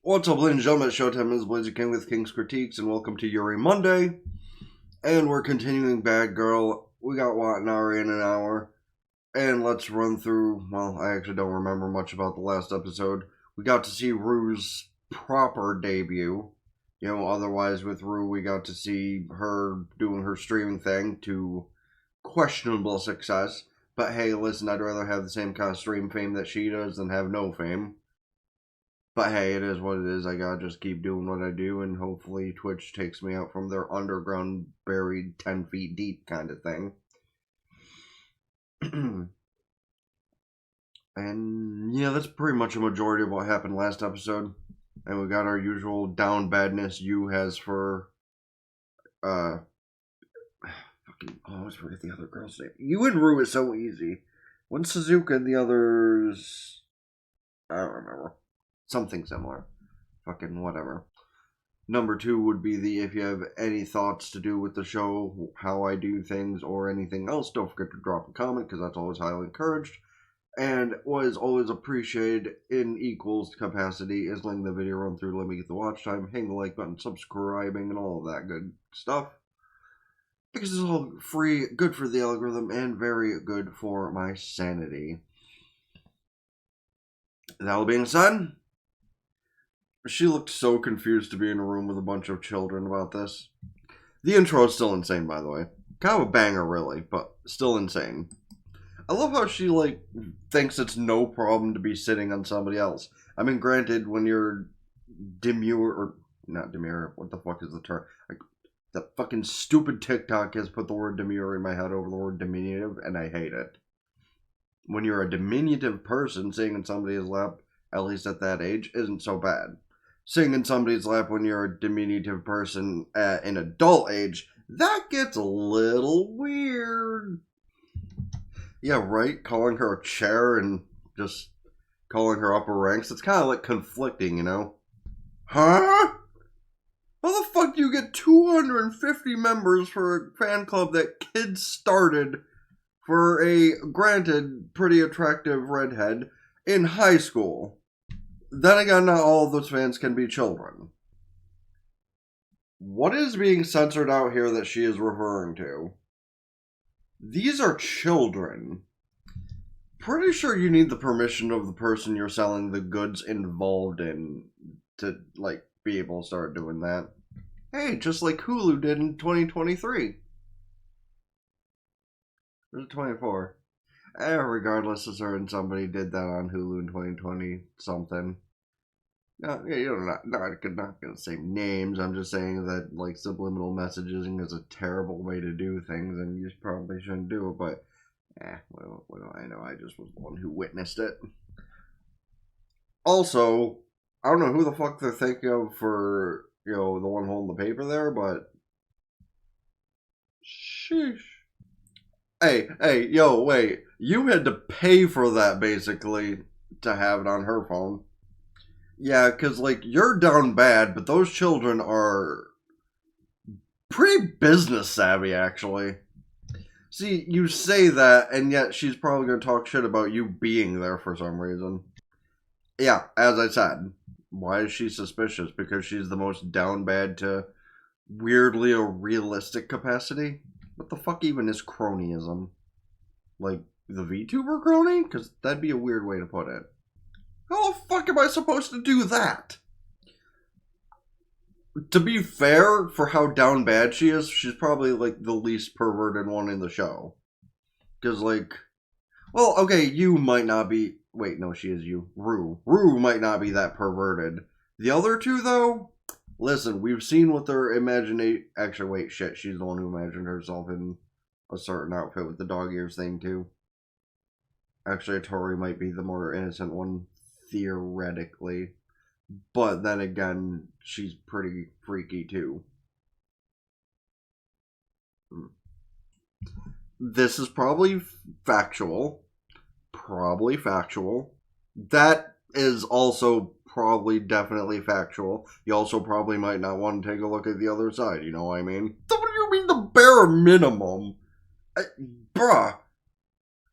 What's up, ladies and gentlemen? Showtime is Blazer King with King's Critiques, and welcome to Yuri Monday. And we're continuing Bad Girl. We got Watanabe in an hour. And let's run through, well, I actually don't remember much about the last episode. We got to see Rue's proper debut. Otherwise with Rue, we got to see her doing her streaming thing to questionable success. But hey, listen, I'd rather have the same kind of stream fame that she does than have no fame. But hey, it is what it is. I gotta just keep doing what I do, and hopefully Twitch takes me out from their underground, buried 10 feet deep kind of thing. And yeah, that's pretty much a majority of what happened last episode. And we got our usual down badness Yuu has for, I always forget the other girl's name. Yuu and Rue is so easy. One's Suzuka and the other's, I don't remember. Something similar. Fucking whatever. Number 2 would be the if you have any thoughts to do with the show, how I do things, or anything else, don't forget to drop a comment, because that's always highly encouraged. And what is always appreciated in equals capacity is letting the video run through, let me get the watch time, hitting the like button, subscribing, and all of that good stuff. Because it's all free, good for the algorithm, and very good for my sanity. That all being said, she looked so confused to be in a room with a bunch of children about this. The intro is still insane, by the way. Kind of a banger, really, but still insane. I love how she, thinks it's no problem to be sitting on somebody else. I mean, granted, when you're demure, or not demure, what the fuck is the term? That fucking stupid TikTok has put the word demure in my head over the word diminutive, and I hate it. When you're a diminutive person, sitting in somebody's lap, at least at that age, isn't so bad. Sitting in somebody's lap when you're a diminutive person at an adult age, that gets a little weird. Yeah, right? Calling her a chair and just calling her upper ranks, it's kind of like conflicting, you know? Huh? How the fuck do you get 250 members for a fan club that kids started for a, granted, pretty attractive redhead in high school? Then again, not all of those fans can be children. What is being censored out here that she is referring to? These are children. Pretty sure you need the permission of the person you're selling the goods involved in to, be able to start doing that. Hey, just like Hulu did in 2023. Or 24. Regardless of certain, somebody did that on Hulu in 2020 something. Not gonna say names. I'm just saying that subliminal messaging is a terrible way to do things, and you probably shouldn't do it. But what do I know? I just was the one who witnessed it. Also, I don't know who the fuck they're thinking of for the one holding the paper there, but sheesh. Hey, wait. You had to pay for that, basically, to have it on her phone. Yeah, because, you're down bad, but those children are pretty business savvy, actually. See, you say that, and yet she's probably going to talk shit about you being there for some reason. Yeah, as I said, why is she suspicious? Because she's the most down bad to weirdly a realistic capacity? What the fuck even is cronyism? The VTuber crony? Because that'd be a weird way to put it. How the fuck am I supposed to do that? To be fair, for how down bad she is, she's probably, the least perverted one in the show. Because, well, okay, you might not be... Wait, no, she is you. Rue. Rue might not be that perverted. The other two, though... Listen, we've seen what their imagination... Actually, wait, shit, she's the one who imagined herself in a certain outfit with the dog ears thing, too. Actually, Atori might be the more innocent one, theoretically. But then again, she's pretty freaky, too. This is probably factual. Probably factual. That is also probably definitely factual. You also probably might not want to take a look at the other side, you know what I mean? What do you mean the bare minimum? Bruh.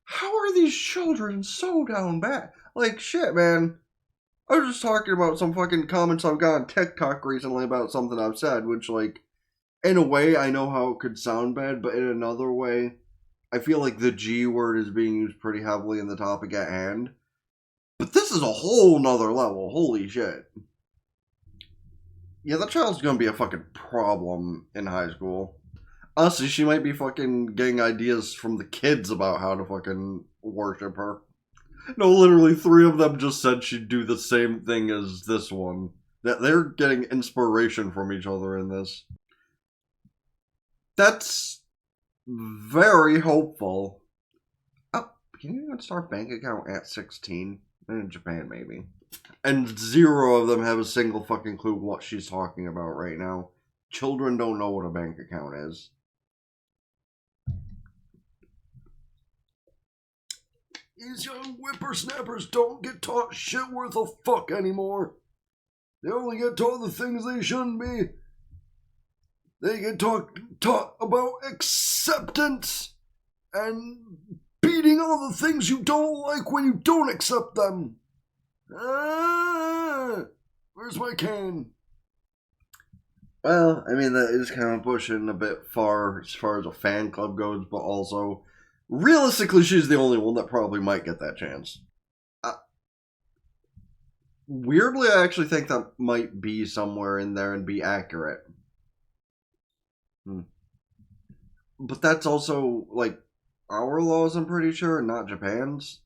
How are these children so down bad? Shit, man. I was just talking about some fucking comments I've got on TikTok recently about something I've said, which, like, in a way, I know how it could sound bad, but in another way, I feel like the G word is being used pretty heavily in the topic at hand. But this is a whole nother level. Holy shit. Yeah, that child's gonna be a fucking problem in high school. Honestly, she might be fucking getting ideas from the kids about how to fucking worship her. No, literally 3 of them just said she'd do the same thing as this one. That they're getting inspiration from each other in this. That's very hopeful. Oh, can you even start bank account at 16? In Japan, maybe. And 0 of them have a single fucking clue what she's talking about right now. Children don't know what a bank account is. These young whippersnappers don't get taught shit worth a fuck anymore. They only get taught the things they shouldn't be. They get taught about acceptance and beating all the things you don't like when you don't accept them. Where's my cane? Well, I mean, that is kind of pushing a bit far as a fan club goes, but also, realistically, she's the only one that probably might get that chance. Weirdly, I actually think that might be somewhere in there and be accurate. But that's also, like, our laws, I'm pretty sure, not Japan's.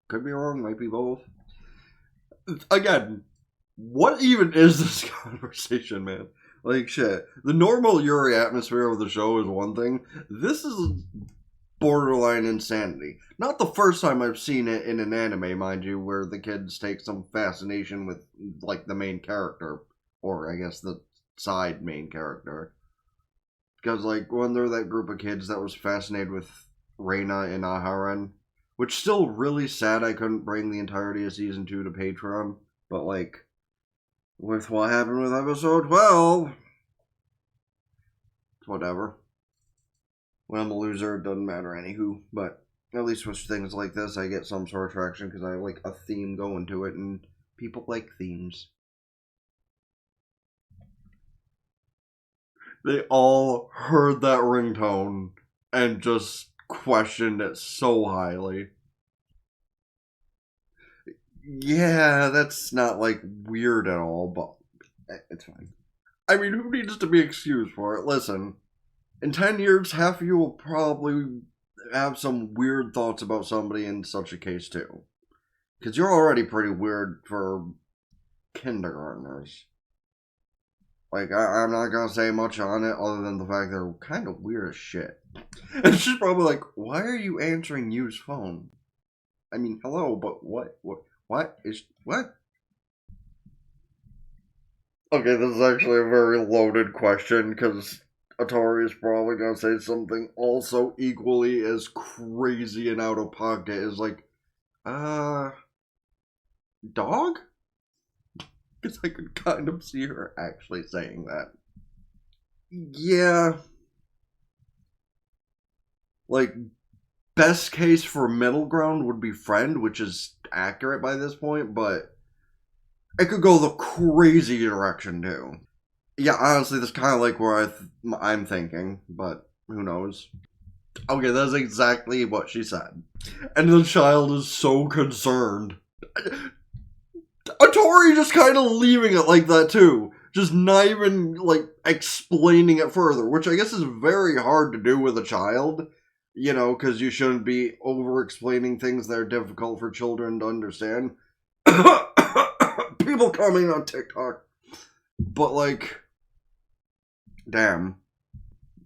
Could be wrong, might be both. Again, what even is this conversation, man? Like, shit. The normal Yuri atmosphere of the show is one thing. This is borderline insanity. Not the first time I've seen it in an anime, mind you, where the kids take some fascination with, like, the main character. Or, I guess, the side main character. Because, like, when they're that group of kids that was fascinated with Reina and Aharen, which still really sad I couldn't bring the entirety of Season 2 to Patreon, but, like, with what happened with Episode 12, whatever. When I'm a loser, it doesn't matter anywho, but at least with things like this, I get some sort of traction because I like a theme going to it, and people like themes. They all heard that ringtone and just questioned it so highly. Yeah, that's not, like, weird at all, but it's fine. I mean, who needs to be excused for it? Listen, in 10 years, half of you will probably have some weird thoughts about somebody in such a case, too. Because you're already pretty weird for kindergartners. Like, I'm not gonna say much on it other than the fact they're kind of weird as shit. And she's probably like, why are you answering Yu's phone? I mean, hello, but what? Okay, this is actually a very loaded question, because Atori is probably gonna say something also equally as crazy and out of pocket as, like, dog? Because I could kind of see her actually saying that. Yeah. Like, best case for middle ground would be friend, which is accurate by this point, but it could go the crazy direction, too. Yeah, honestly, that's kind of like where I'm thinking, but who knows. Okay, that's exactly what she said. And the child is so concerned. Atori just kind of leaving it like that, too. Just not even, like, explaining it further, which I guess is very hard to do with a child. You know, because you shouldn't be over-explaining things that are difficult for children to understand. People commenting on TikTok. But, like, damn.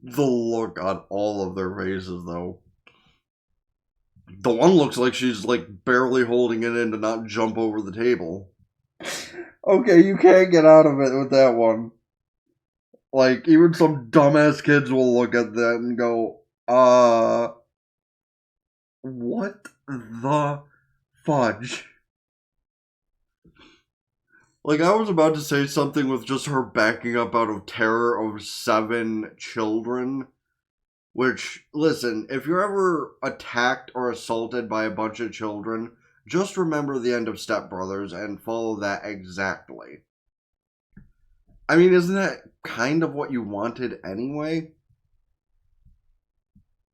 The look on all of their faces, though. The one looks like she's, like, barely holding it in to not jump over the table. Okay, you can't get out of it with that one. Like, even some dumbass kids will look at that and go, what the fudge? Like, I was about to say something with just her backing up out of terror of 7 children. Which, listen, if you're ever attacked or assaulted by a bunch of children, Just remember the end of Step Brothers and follow that exactly. I mean, isn't that kind of what you wanted anyway?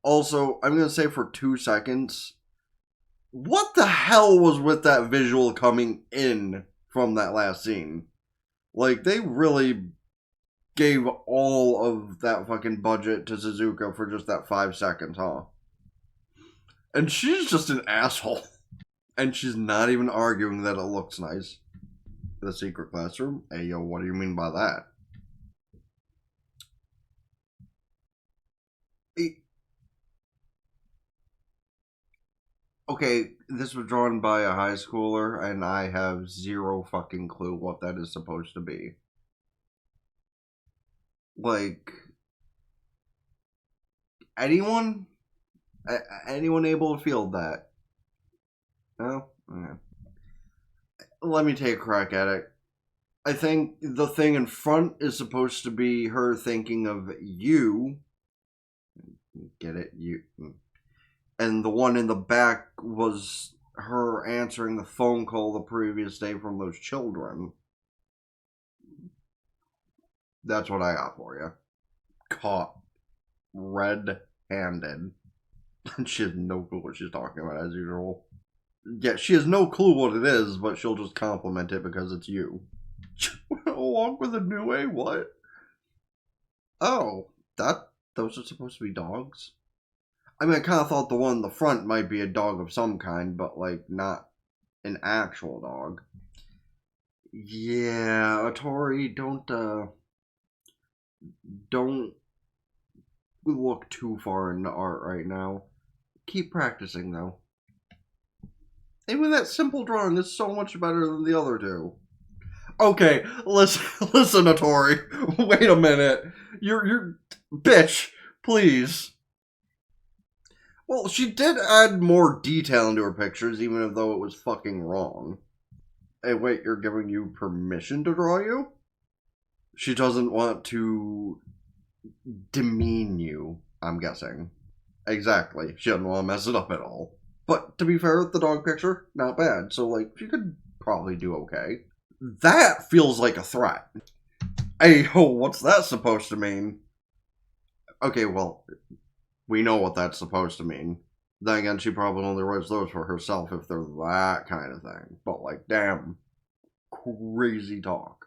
Also, I'm going to say for 2 seconds, what the hell was with that visual coming in from that last scene? Like, they really gave all of that fucking budget to Suzuka for just that 5 seconds, huh? And she's just an asshole. And she's not even arguing that it looks nice. The secret classroom? Hey, yo, what do you mean by that? Okay, this was drawn by a high schooler, and I have zero fucking clue what that is supposed to be. Like, anyone? Anyone able to field that? No? Okay. Let me take a crack at it. I think the thing in front is supposed to be her thinking of you. Get it? You. And the one in the back was her answering the phone call the previous day from those children. That's what I got for you. Caught red-handed. She has no clue what she's talking about, as usual. Yeah, she has no clue what it is, but she'll just compliment it because it's you. Along with a new A, what? Oh, those are supposed to be dogs? I mean, I kind of thought the one in the front might be a dog of some kind, but, like, not an actual dog. Yeah, Atori, don't look too far into art right now. Keep practicing, though. Even that simple drawing is so much better than the other two. Okay, listen, Atori. Wait a minute. You're, bitch, please. Well, she did add more detail into her pictures, even though it was fucking wrong. Hey, wait, you're giving you permission to draw you? She doesn't want to demean you, I'm guessing. Exactly. She doesn't want to mess it up at all. But to be fair, the dog picture, not bad. So, like, she could probably do okay. That feels like a threat. Hey, yo, what's that supposed to mean? Okay, well, we know what that's supposed to mean. Then again, she probably only writes those for herself if they're that kind of thing. But, like, damn, crazy talk.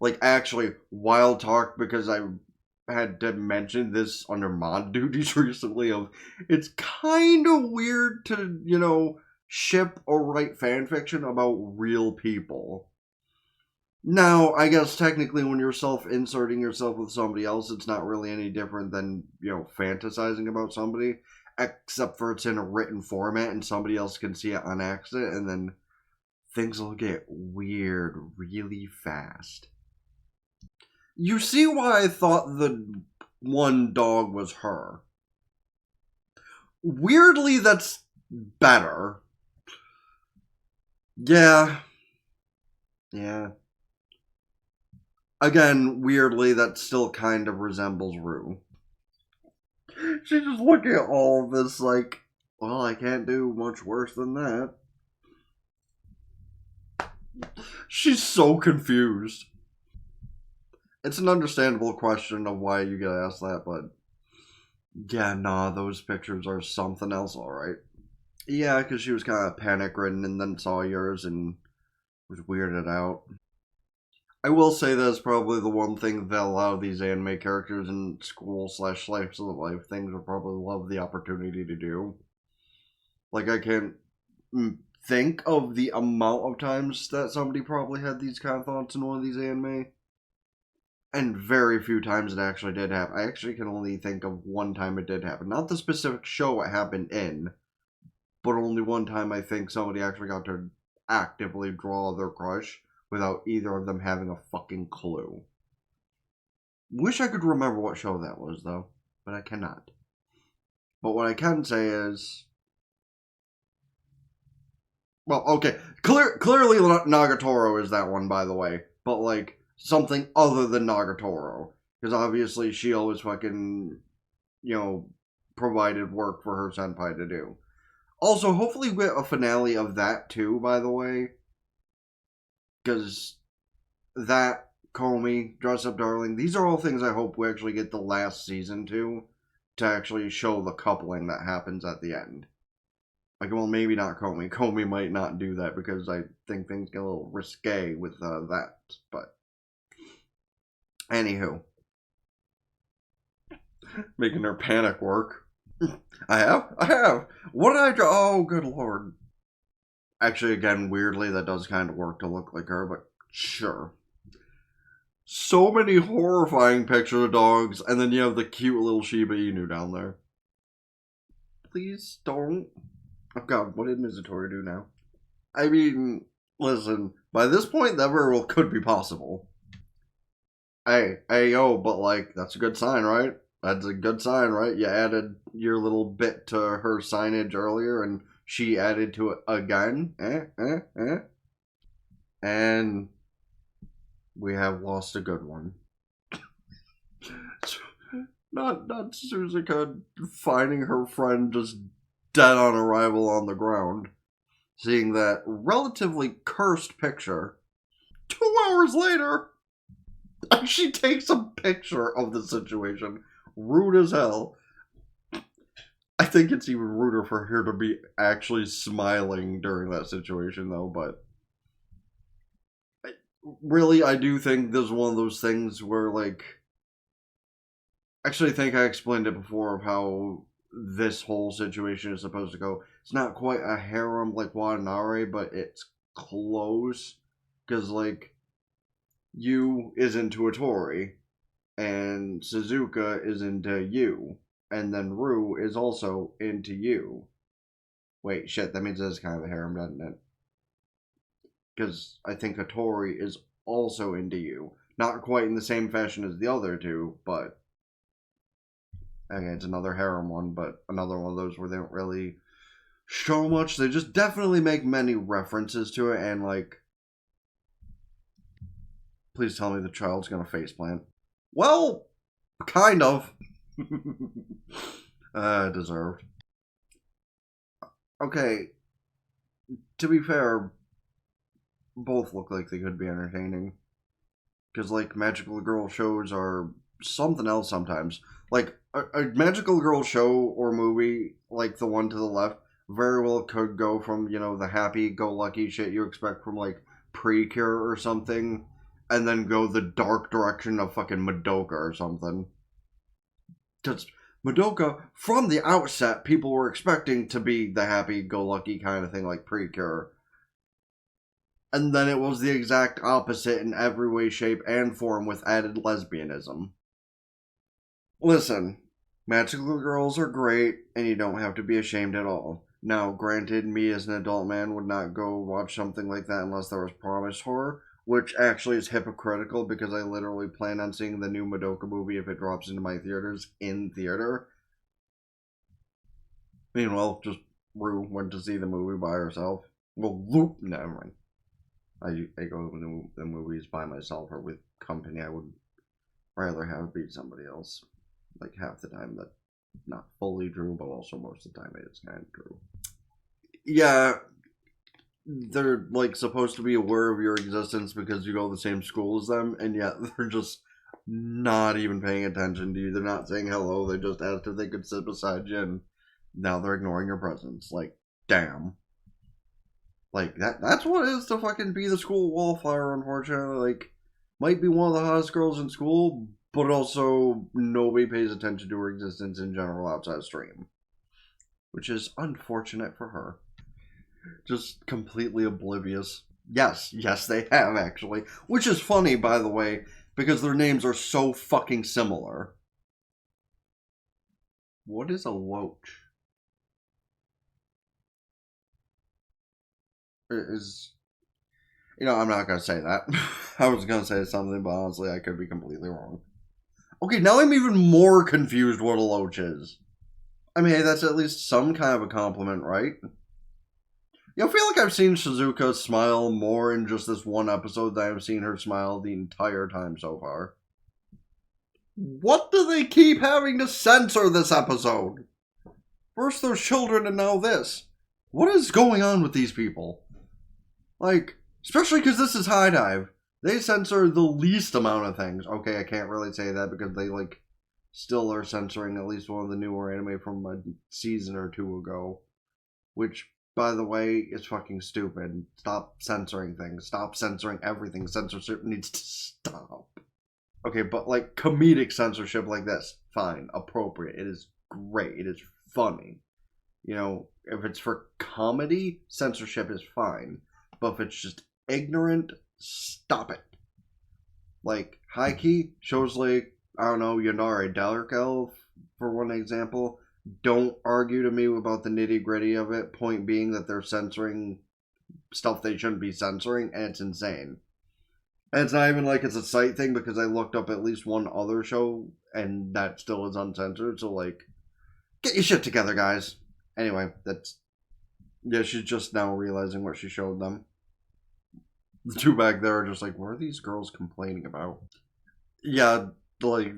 Like, actually, wild talk, because I had to mention this under mod duties recently of it's kind of weird to, ship or write fanfiction about real people. Now, I guess technically when you're self-inserting yourself with somebody else, it's not really any different than, fantasizing about somebody, except for it's in a written format and somebody else can see it on accident, and then things will get weird really fast. You see why I thought the one dog was her. Weirdly, that's better. Yeah. Yeah. Again, weirdly, that still kind of resembles Rue. She's just looking at all of this like, well, I can't do much worse than that. She's so confused. It's an understandable question of why you get asked that, but yeah, nah, those pictures are something else, alright. Yeah, because she was kind of panic-ridden and then saw yours and was weirded out. I will say that's probably the one thing that a lot of these anime characters in school/slice of life things would probably love the opportunity to do. Like, I can't think of the amount of times that somebody probably had these kind of thoughts in one of these anime. And very few times it actually did happen. I actually can only think of one time it did happen. Not the specific show it happened in, but only one time I think somebody actually got to actively draw their crush without either of them having a fucking clue. Wish I could remember what show that was, though, but I cannot. But what I can say is... Well, okay, clearly Nagatoro is that one, by the way. But, like, something other than Nagatoro. Because obviously she always fucking, provided work for her senpai to do. Also, hopefully we get a finale of that too, by the way. Because that, Comey, Dress Up Darling, these are all things I hope we actually get the last season to actually show the coupling that happens at the end. Like, well, maybe not Comey. Comey might not do that because I think things get a little risque with that. But, anywho. Making her panic work. I have. What did I do? Oh, good lord. Actually, again, weirdly, that does kind of work to look like her, but sure. So many horrifying pictures of dogs, and then you have the cute little Shiba Inu down there. Please don't. Oh god, what did Ms. Atori do now? I mean, listen, by this point, that very well could be possible. Yo, but like, that's a good sign, right? That's a good sign, right? You added your little bit to her signage earlier, and she added to it again. And we have lost a good one. Not Suzuka finding her friend just dead on arrival on the ground. Seeing that relatively cursed picture. 2 hours later, she takes a picture of the situation. Rude as hell. I think it's even ruder for her to be actually smiling during that situation, though, but really, I do think this is one of those things where, like, actually, I think I explained it before of how this whole situation is supposed to go. It's not quite a harem like Watanabe, but it's close, because, like, Yuu is into Atori, and Suzuka is into Yuu, and then Rue is also into Yuu. Wait, shit, that means it's kind of a harem, doesn't it? Because I think Atori is also into Yuu. Not quite in the same fashion as the other two, but okay, it's another harem one, but another one of those where they don't really show much. They just definitely make many references to it, and like, please tell me the child's gonna faceplant. Well, kind of. Deserved. Okay, to be fair, both look like they could be entertaining. Because, like, magical girl shows are something else sometimes. Like, a magical girl show or movie, like the one to the left, very well could go from, you know, the happy-go-lucky shit you expect from, like, Precure or something, and then go the dark direction of fucking Madoka or something. Because Madoka, from the outset, people were expecting to be the happy-go-lucky kind of thing like Precure. And then it was the exact opposite in every way, shape, and form with added lesbianism. Listen, magical girls are great, and you don't have to be ashamed at all. Now, granted, me as an adult man would not go watch something like that unless there was promised horror, which actually is hypocritical because I literally plan on seeing the new Madoka movie if it drops into my theaters in theater. Meanwhile, just Rue went to see the movie by herself. Well, Luke, never mind. I go to the movies by myself or with company. I would rather have be somebody else. Like half the time that not fully true, but also most of the time it is kind of true. Yeah, they're like supposed to be aware of your existence because you go to the same school as them, and yet they're just not even paying attention to you. They're not saying hello. They just asked if they could sit beside you, and now they're ignoring your presence. Like, damn. Like, that's what it is to fucking be the school wallflower, unfortunately. Like, might be one of the hottest girls in school, but also nobody pays attention to her existence in general outside stream. Which is unfortunate for her. Just completely oblivious. Yes, they have, actually. Which is funny, by the way, because their names are so fucking similar. What is a loach? Is, you know, I'm not gonna say that. I was gonna say something, but honestly, I could be completely wrong. Okay, now I'm even more confused what a loach is. I mean, that's at least some kind of a compliment, right? Yeah, I feel like I've seen Shizuka smile more in just this one episode than I've seen her smile the entire time so far. What do they keep having to censor this episode? First those children and now this. What is going on with these people? Like, especially because this is High Dive. They censor the least amount of things. Okay, I can't really say that because they, like, still are censoring at least one of the newer anime from a season or two ago. Which, by the way, is fucking stupid. Stop censoring things. Stop censoring everything. Censorship needs to stop. Okay, but, like, comedic censorship like this, fine. Appropriate. It is great. It is funny. You know, if it's for comedy, censorship is fine. But if it's just ignorant, stop it. Like, high key shows like, I don't know, Yandere Dark Elf, for one example. Don't argue to me about the nitty gritty of it. Point being that they're censoring stuff they shouldn't be censoring, and it's insane. And it's not even like it's a site thing because I looked up at least one other show and that still is uncensored. So, like, get your shit together, guys. Anyway, that's. Yeah, she's just now realizing what she showed them. The two back there are just like, what are these girls complaining about? Yeah, like.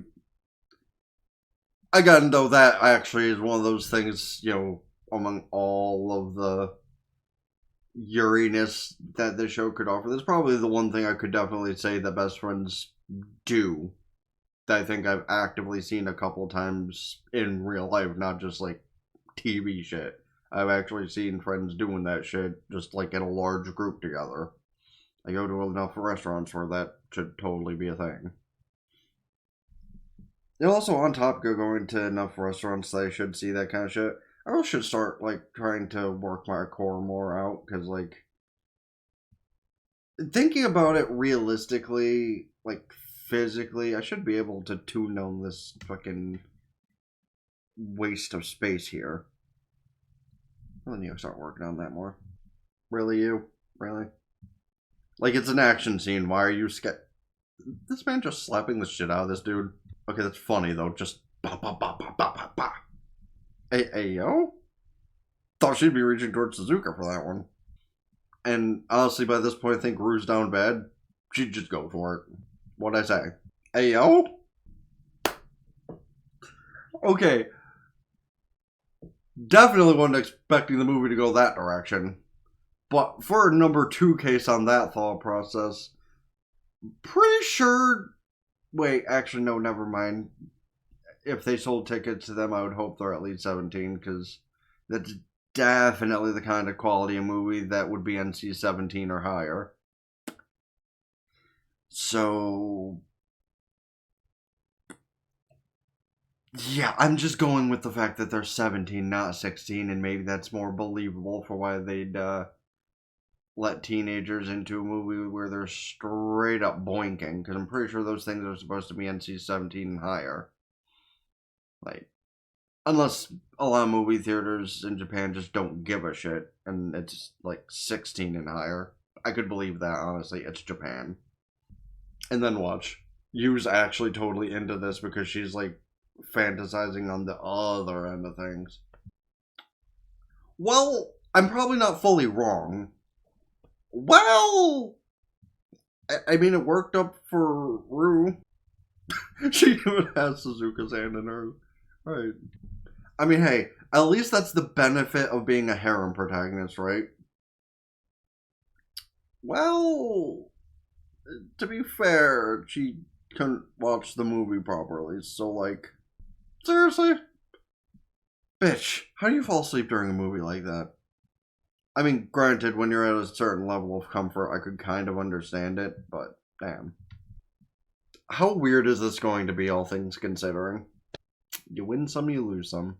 Again, though, that actually is one of those things, you know, among all of the Uraness that the show could offer. That's probably the one thing I could definitely say that best friends do. That I think I've actively seen a couple times in real life, not just like TV shit. I've actually seen friends doing that shit just like in a large group together. I go to enough restaurants where that should totally be a thing. And also, on topic of going to enough restaurants that I should see that kind of shit, I really should start, like, trying to work my core more out, because, like, thinking about it realistically, like, physically, I should be able to tune down this fucking waste of space here. I need to start working on that more. Really, you? Really? Like, it's an action scene. Why are you scared? This man just slapping the shit out of this dude. Okay, that's funny, though. Just ba ba ba ba ba ba ba. Hey, yo? Thought she'd be reaching towards Suzuka for that one. And honestly, by this point, I think Rue's down bad. She'd just go for it. What'd I say? Hey, yo? Okay. Definitely wasn't expecting the movie to go that direction. But for a number 2 case on that thought process, pretty sure... Wait, actually, no, never mind. If they sold tickets to them, I would hope they're at least 17, because that's definitely the kind of quality of movie that would be NC-17 or higher. So... yeah, I'm just going with the fact that they're 17, not 16, and maybe that's more believable for why they'd let teenagers into a movie where they're straight up boinking, because I'm pretty sure those things are supposed to be NC-17 and higher. Like, unless a lot of movie theaters in Japan just don't give a shit, and it's like 16 and higher. I could believe that, honestly. It's Japan. And then watch. Yu's actually totally into this because she's like fantasizing on the other end of things. Well, I'm probably not fully wrong. Well, I mean, it worked up for Rue. She even has Suzuka's hand in her. Right. I mean, hey, at least that's the benefit of being a harem protagonist, right? Well, to be fair, she couldn't watch the movie properly, so, like, seriously? Bitch, how do you fall asleep during a movie like that? I mean, granted, when you're at a certain level of comfort, I could kind of understand it, but damn. How weird is this going to be, all things considering? You win some, you lose some.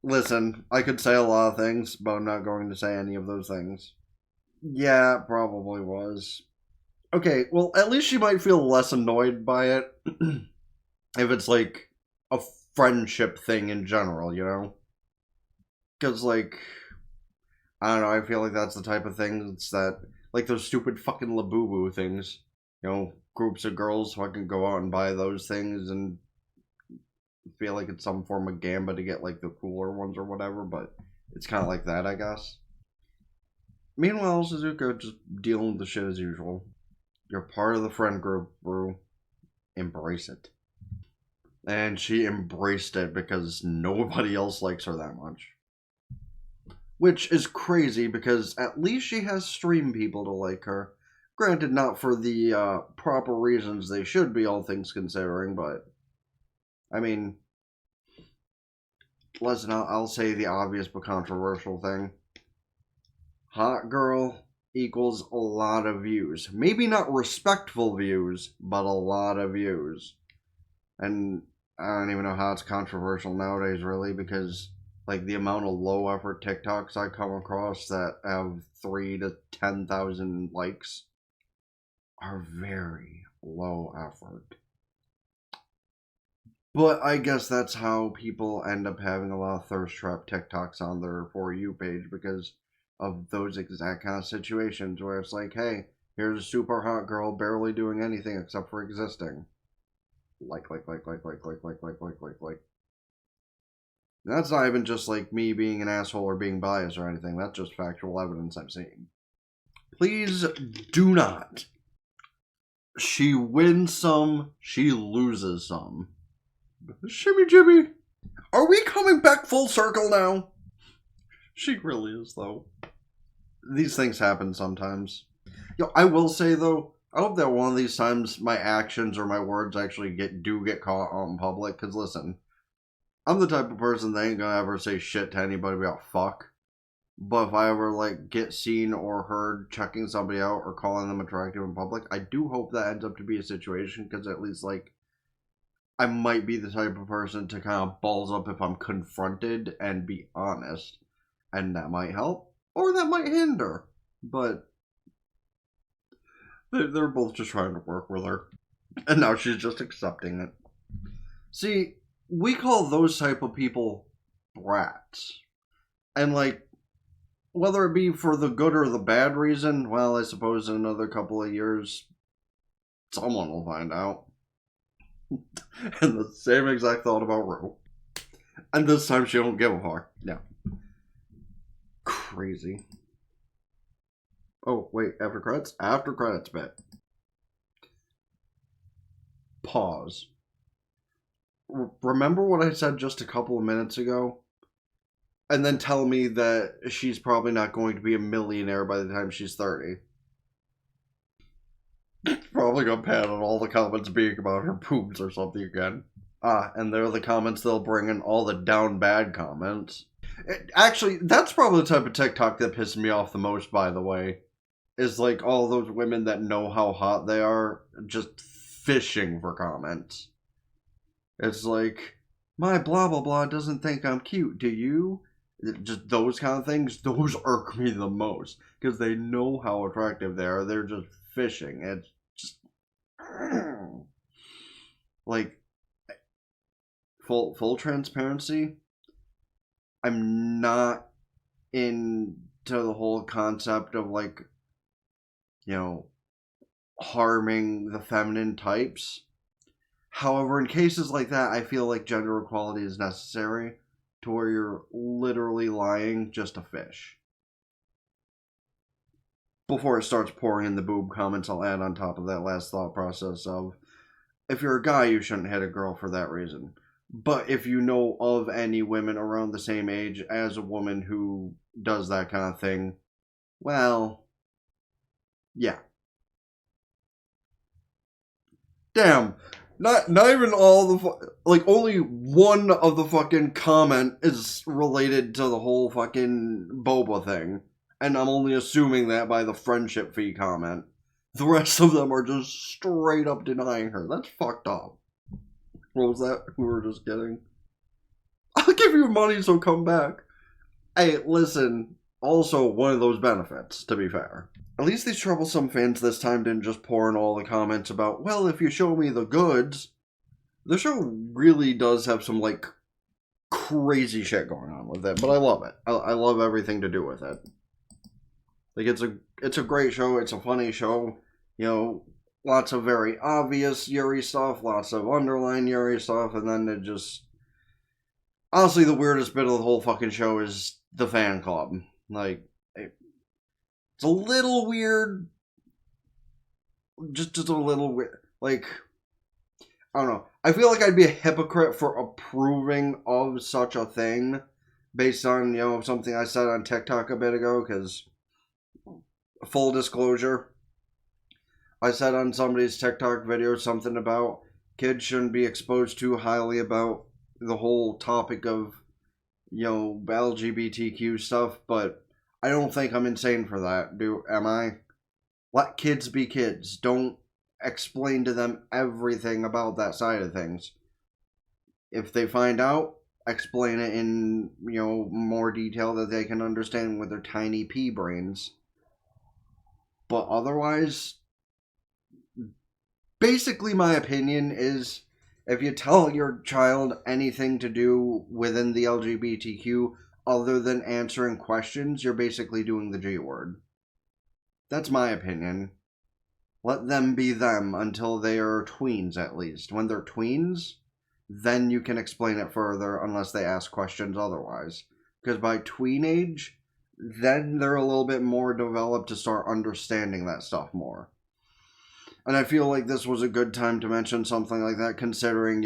Listen, I could say a lot of things, but I'm not going to say any of those things. Yeah, it probably was. Okay, well, at least she might feel less annoyed by it if it's like a friendship thing in general, you know? Because, like, I don't know, I feel like that's the type of things that, like those stupid fucking Labubu things, you know, groups of girls fucking go out and buy those things and feel like it's some form of gamba to get, like, the cooler ones or whatever, but it's kind of like that, I guess. Meanwhile, Suzuka just dealing with the shit as usual. You're part of the friend group, bro. Embrace it. And she embraced it because nobody else likes her that much. Which is crazy because at least she has stream people to like her. Granted, not for the proper reasons they should be, all things considering, but I mean, listen, I'll say the obvious but controversial thing. Hot girl equals a lot of views. Maybe not respectful views, but a lot of views. And I don't even know how it's controversial nowadays, really, because like the amount of low effort TikToks I come across that have 3 to 10,000 likes are very low effort. But I guess that's how people end up having a lot of thirst trap TikToks on their For You page because of those exact kind of situations where it's like, hey, here's a super hot girl barely doing anything except for existing. Like. And that's not even just like me being an asshole or being biased or anything. That's just factual evidence I'm seeing. Please do not. She wins some, she loses some. Shimmy Jimmy. Are we coming back full circle now? She really is, though. These things happen sometimes. Yo, I will say, though, I hope that one of these times my actions or my words actually get caught out in public. Because, listen, I'm the type of person that ain't gonna ever say shit to anybody about fuck. But if I ever, like, get seen or heard checking somebody out or calling them attractive in public, I do hope that ends up to be a situation. Because at least, like, I might be the type of person to kind of balls up if I'm confronted and be honest. And that might help, or that might hinder. But they're both just trying to work with her. And now she's just accepting it. See, we call those type of people brats. And like, whether it be for the good or the bad reason, well, I suppose in another couple of years, someone will find out. And the same exact thought about Rue. And this time she don't give a fuck. Yeah. Crazy. Oh, wait, after credits? After credits, bet. Pause. Remember what I said just a couple of minutes ago? And then tell me that she's probably not going to be a millionaire by the time she's 30. Probably gonna pan on all the comments being about her boobs or something again. And they're the comments they'll bring in, all the down bad comments. Actually, that's probably the type of TikTok that pisses me off the most, by the way. Is like all those women that know how hot they are just fishing for comments. It's like, my blah blah blah doesn't think I'm cute, do you? Just those kind of things, those irk me the most. Because they know how attractive they are, they're just fishing. It's just... like, full transparency, I'm not into the whole concept of, like, you know, harming the feminine types. However, in cases like that, I feel like gender equality is necessary to where you're literally lying just to fish. Before it starts pouring in the boob comments, I'll add on top of that last thought process of, if you're a guy, you shouldn't hit a girl for that reason. But if you know of any women around the same age as a woman who does that kind of thing, well, yeah. Damn. Not even all the... like, only one of the fucking comment is related to the whole fucking boba thing. And I'm only assuming that by the friendship fee comment. The rest of them are just straight up denying her. That's fucked up. What was that? We were just kidding. I'll give you money, so come back. Hey, listen. Also, one of those benefits, to be fair. At least these troublesome fans this time didn't just pour in all the comments about, well, if you show me the goods. The show really does have some, like, crazy shit going on with it, but I love it. I love everything to do with it. Like, it's a great show, it's a funny show, you know, lots of very obvious Yuri stuff, lots of underlying Yuri stuff, and then it just... honestly, the weirdest bit of the whole fucking show is the fan club. Like, it's a little weird. Just a little weird. Like, I don't know. I feel like I'd be a hypocrite for approving of such a thing based on, something I said on TikTok a bit ago, because, full disclosure, I said on somebody's TikTok video something about kids shouldn't be exposed too highly about the whole topic of, LGBTQ stuff, but I don't think I'm insane for that, am I? Let kids be kids. Don't explain to them everything about that side of things. If they find out, explain it in, more detail that they can understand with their tiny pea brains. But otherwise, basically my opinion is, if you tell your child anything to do within the LGBTQ other than answering questions, you're basically doing the G word. That's my opinion. Let them be them until they are tweens, at least. When they're tweens, then you can explain it further unless they ask questions otherwise. Because by tween age, then they're a little bit more developed to start understanding that stuff more. And I feel like this was a good time to mention something like that, considering,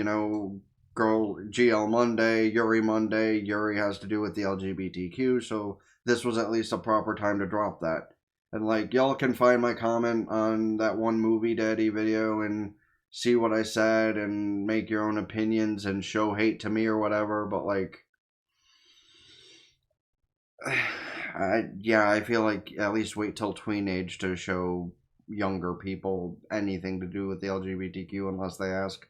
Girl GL Monday, Yuri Monday. Yuri has to do with the LGBTQ, so this was at least a proper time to drop that. And, y'all can find my comment on that one Movie Daddy video and see what I said and make your own opinions and show hate to me or whatever, but, I feel like at least wait till tween age to show younger people anything to do with the LGBTQ unless they ask.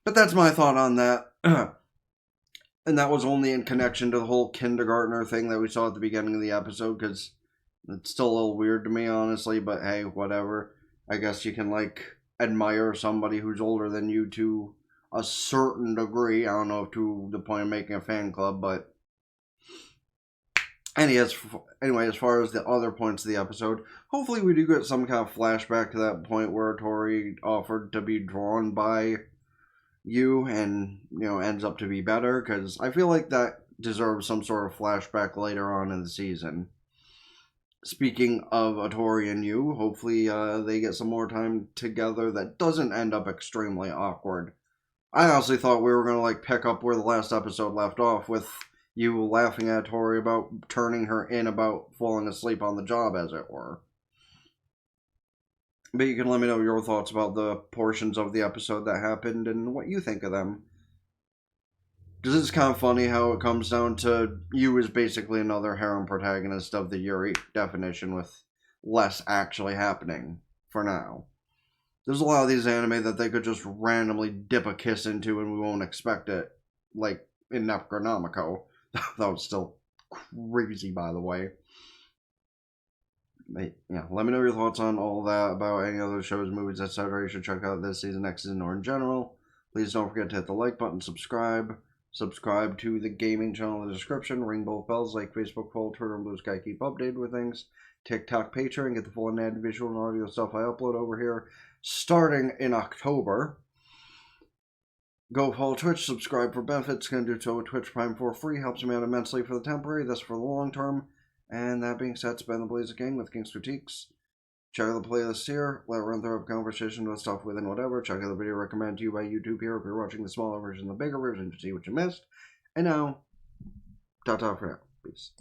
But that's my thought on that. And that was only in connection to the whole kindergartner thing that we saw at the beginning of the episode, because it's still a little weird to me, honestly, but hey, whatever. I guess you can, admire somebody who's older than you to a certain degree. I don't know if to the point of making a fan club, but anyway, as far as the other points of the episode, hopefully we do get some kind of flashback to that point where Atori offered to be drawn by Yuu and, ends up to be better, because I feel like that deserves some sort of flashback later on in the season. Speaking of Atori and Yuu, hopefully they get some more time together that doesn't end up extremely awkward. I honestly thought we were going to, pick up where the last episode left off, with Yuu laughing at Atori about turning her in about falling asleep on the job, as it were. But you can let me know your thoughts about the portions of the episode that happened and what you think of them. Because it's kind of funny how it comes down to Yuu is basically another harem protagonist of the Yuri definition, with less actually happening for now. There's a lot of these anime that they could just randomly dip a kiss into and we won't expect it. Like in Necronomicon. That was still crazy, by the way. But yeah, let me know your thoughts on all that, about any other shows, movies, etc. you should check out this season, next season, or in general. Please don't forget to hit the like button, subscribe to the gaming channel in the description, ring both bells like Facebook, follow Twitter, and Blue Sky, keep updated with things, TikTok, Patreon, get the full and added visual and audio stuff I upload over here, starting in October. Go follow Twitch, subscribe for benefits, can do so with Twitch Prime for free, helps me out immensely for the temporary, this for the long term. And that being said, it's been the Blazer King with King's Critiques. Check out the playlist here. Let run through a conversation with stuff within whatever. Check out the video recommended to you by YouTube here if you're watching the smaller version, the bigger version, to see what you missed. And now, ta-ta for now. Peace.